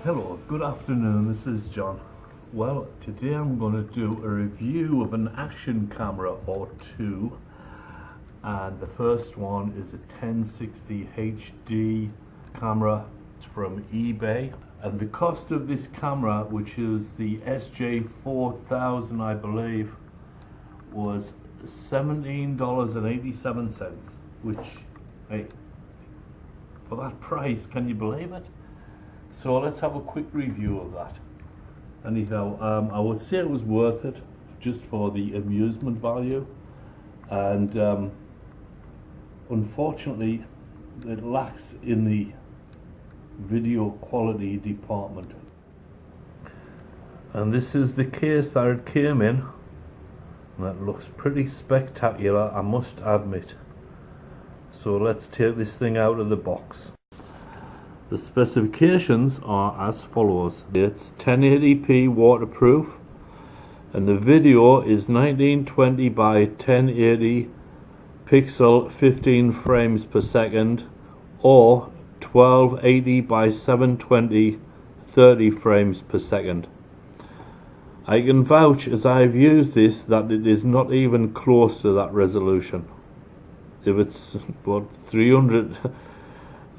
Hello, good afternoon, this is John. Well, today I'm going to do a review of an action camera or two, and the first one is a 1060 HD camera from eBay, and the cost of this camera, which is the SJ4000 I believe, was $17.87, which, hey, for that price, can you believe it? So let's have a quick review of that. Anyhow, I would say it was worth it just for the amusement value, and unfortunately it lacks in the video quality department. And this is the case that it came in. That looks pretty spectacular, I must admit. So let's take this thing out of the box. The specifications are as follows. It's 1080p waterproof, and the video is 1920 by 1080 pixel 15 frames per second, or 1280 by 720 30 frames per second. I can vouch, as I've used this, that it is not even close to that resolution. If it's what, 300,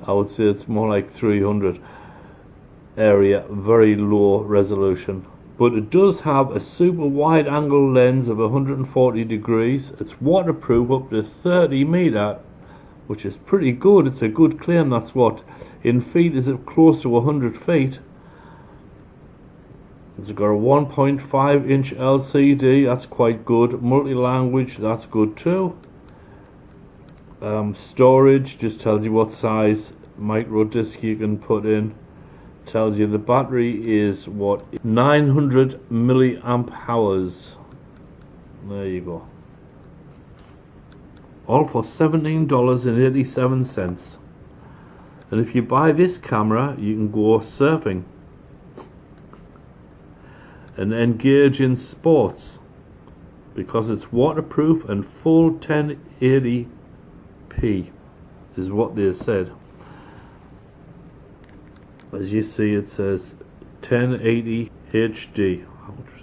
I would say it's more like 300 area, very low resolution. But it does have a super wide angle lens of 140 degrees. It's waterproof up to 30 meter, which is pretty good. It's a good claim. That's what, in feet, is it close to 100 feet. It's got a 1.5 inch LCD, that's quite good. Multi-language, that's good too. Storage just tells you what size micro disc you can put in. Tells you the battery is what, 900 milliamp hours. There you go. All for $17.87. And if you buy this camera, you can go surfing and engage in sports because it's waterproof and full 1080p is what they said. As you see, it says 1080 HD, which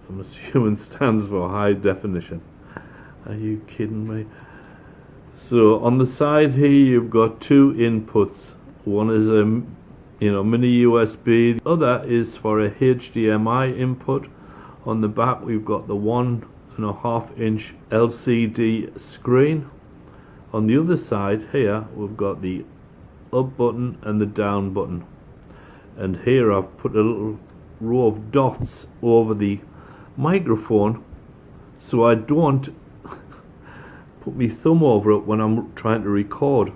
I'm assuming stands for high definition. Are you kidding me? So on the side here you've got two inputs. One is a mini USB, the other is for a HDMI input. On the back we've got the 1.5 inch LCD screen. On the other side here we've got the up button and the down button, and here I've put a little row of dots over the microphone so I don't put my thumb over it when I'm trying to record.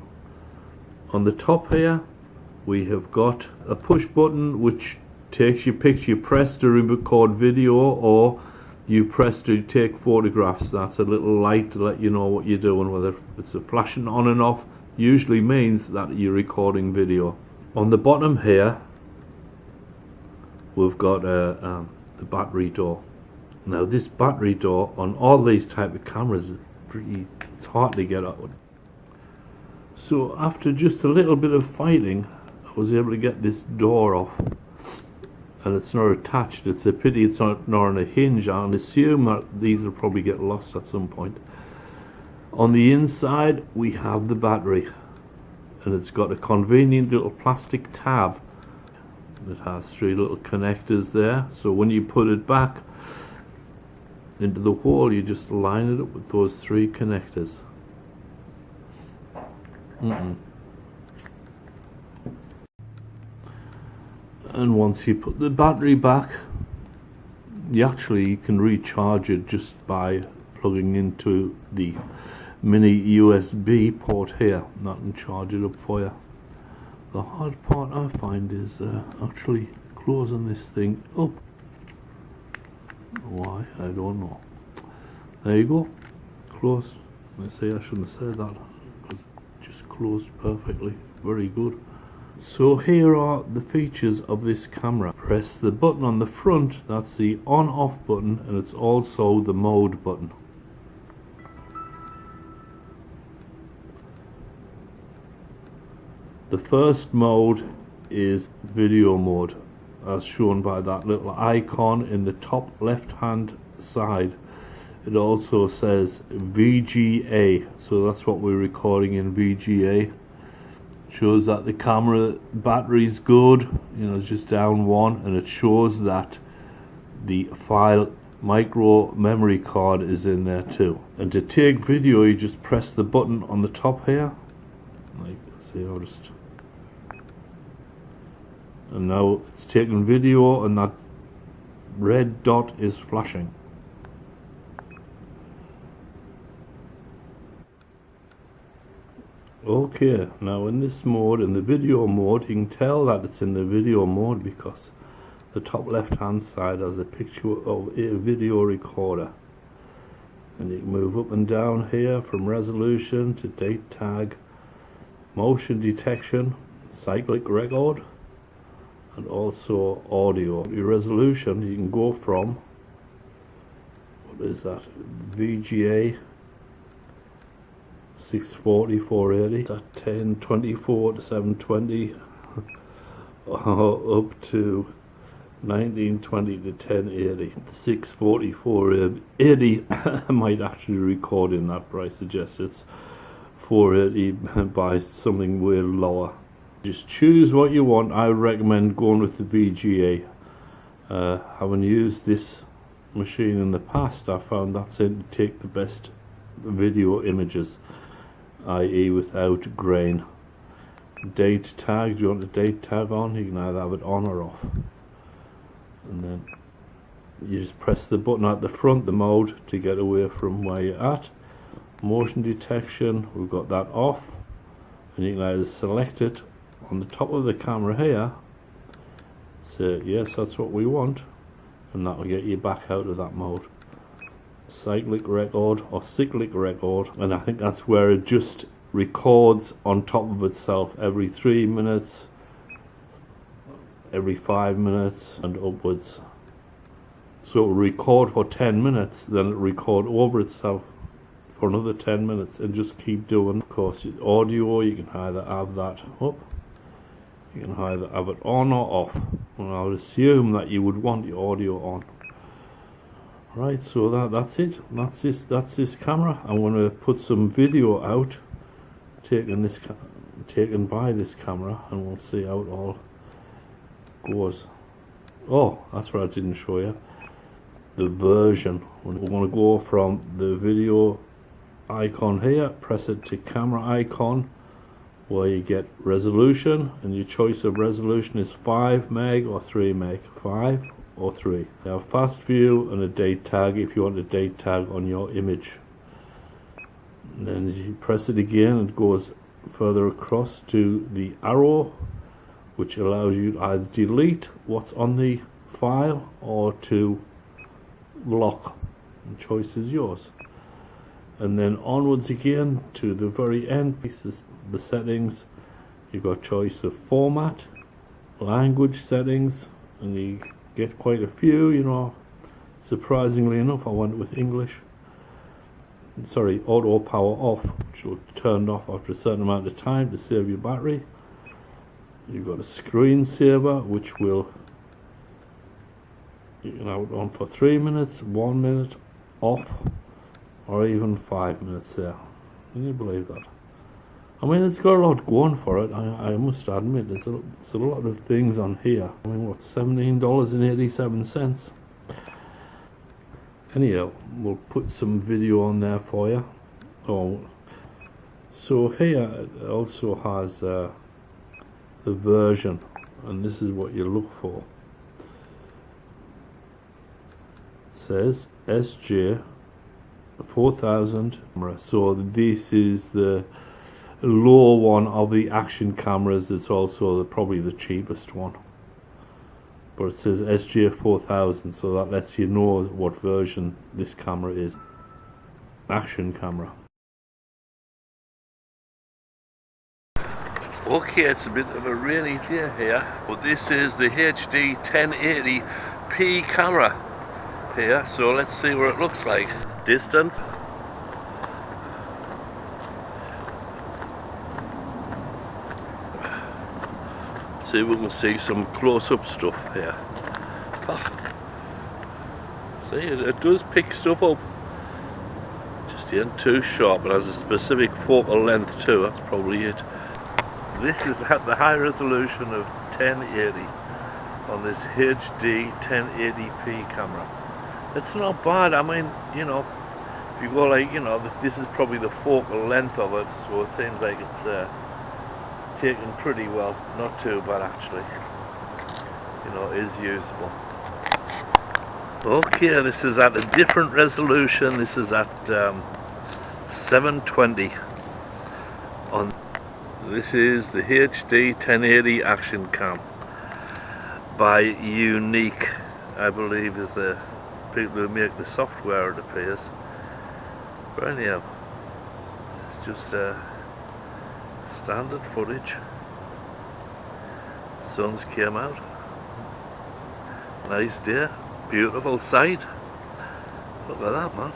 On the top here we have got a push button which takes your picture. You press to record video, or you press to take photographs. That's a little light to let you know what you're doing. Whether it's a flashing on and off usually means that you're recording video. On the bottom here we've got the battery door. Now this battery door on all these type of cameras is it's hard to get out. So after just a little bit of fighting I was able to get this door off, and it's not attached. It's a pity it's not on a hinge. I assume that these will probably get lost at some point. On the inside we have the battery, and it's got a convenient little plastic tab. It has three little connectors there, so when you put it back into the hole you just line it up with those three connectors. And once you put the battery back, you can recharge it just by plugging into the mini USB port here. That can charge it up for you. The hard part I find is actually closing this thing up. Why? I don't know. There you go. Closed. I say I shouldn't have said that because it just closed perfectly. Very good. So here are the features of this camera. Press the button on the front, that's the on-off button, and it's also the mode button. The first mode is video mode, as shown by that little icon in the top left hand side. It also says VGA, so that's what we're recording in VGA. Shows that the camera battery's good, you know, it's just down one, and it shows that the file micro memory card is in there too. And to take video, you just press the button on the top here, like, see, I'll just, and now it's taking video, and that red dot is flashing. Okay, now in this mode, in the video mode, you can tell that it's in the video mode because the top left hand side has a picture of a video recorder, and you can move up and down here from resolution to date tag, motion detection, cyclic record, and also audio. Your resolution, you can go from, what is that, VGA 640, 480, is that 1024 to 720 up to 1920 to 1080. 640, 480 I might actually record in that, but I suggest it's 480 by something way lower. Just choose what you want. I would recommend going with the VGA. Having used this machine in the past, I found that's it to take the best video images, i.e. without grain. Date tag, do you want the date tag on? You can either have it on or off. And then you just press the button at the front, the mode, to get away from where you're at. Motion detection, we've got that off, and you can either select it on the top of the camera here, say yes, that's what we want, and that will get you back out of that mode. Cyclic record or cyclic record, and I think that's where it just records on top of itself every 3 minutes, every 5 minutes and upwards. So it'll record for 10 minutes, then it'll record over itself for another 10 minutes and just keep doing. Of course, audio, you can either have that up, you can either have it on or off, and I would assume that you would want the audio on. Right, so that's it. That's this camera. I'm going to put some video out taken by this camera, and we'll see how it all goes. Oh, that's what I didn't show you. The version. We're going to go from the video icon here, press it to camera icon, where you get resolution, and your choice of resolution is 5 meg or 3 meg. 5 or 3. You have fast view and a date tag if you want a date tag on your image. And then you press it again, it goes further across to the arrow, which allows you to either delete what's on the file or to lock. The choice is yours. And then onwards again to the very end, the settings. You've got choice of format, language settings, and you get quite a few, you know. Surprisingly enough, I went with English. Sorry, auto power off, which will be turned off after a certain amount of time to save your battery. You've got a screensaver, which will, you can have it on for 3 minutes, 1 minute, off, or even 5 minutes there. Can you believe that? I mean, it's got a lot going for it. I must admit, there's a lot of things on here. I mean, what, $17.87? Anyhow, we'll put some video on there for you. Oh, so here it also has the version, and this is what you look for. It says SJ4000 camera. So this is the lower one of the action cameras. It's also probably the cheapest one, but it says SJ4000, so that lets you know what version this camera is. Action camera. Okay, it's a bit of a rainy day here, but this is the HD 1080p camera here, so let's see what it looks like. Distance. See if we can see some close-up stuff here. Ah. See, it does pick stuff up. Just ain't too sharp, but has a specific focal length too, that's probably it. This is at the high resolution of 1080 on this HD 1080p camera. It's not bad. I mean, you know, if you go like, you know, this is probably the focal length of it, so it seems like it's taken pretty well. Not too bad actually. You know, it is usable. Okay, this is at a different resolution. This is at 720 on. This is the HD 1080 Action Cam by Unique, I believe is the people who make the software, it appears. But anyhow, it's just standard footage. Sun's came out. Nice day, beautiful sight. Look at that, man.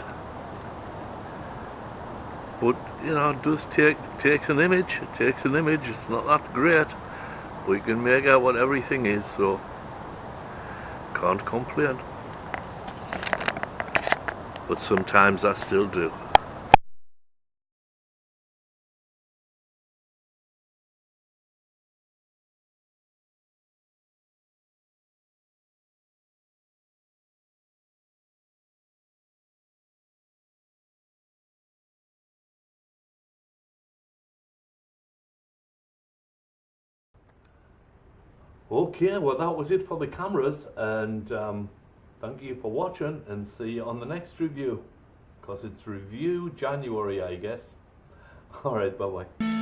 But you know, it does takes an image. It takes an image. It's not that great. We can make out what everything is, so can't complain. But sometimes I still do. Okay, well that was it for the cameras, and thank you for watching, and see you on the next review, because it's review January, I guess. Alright, bye bye.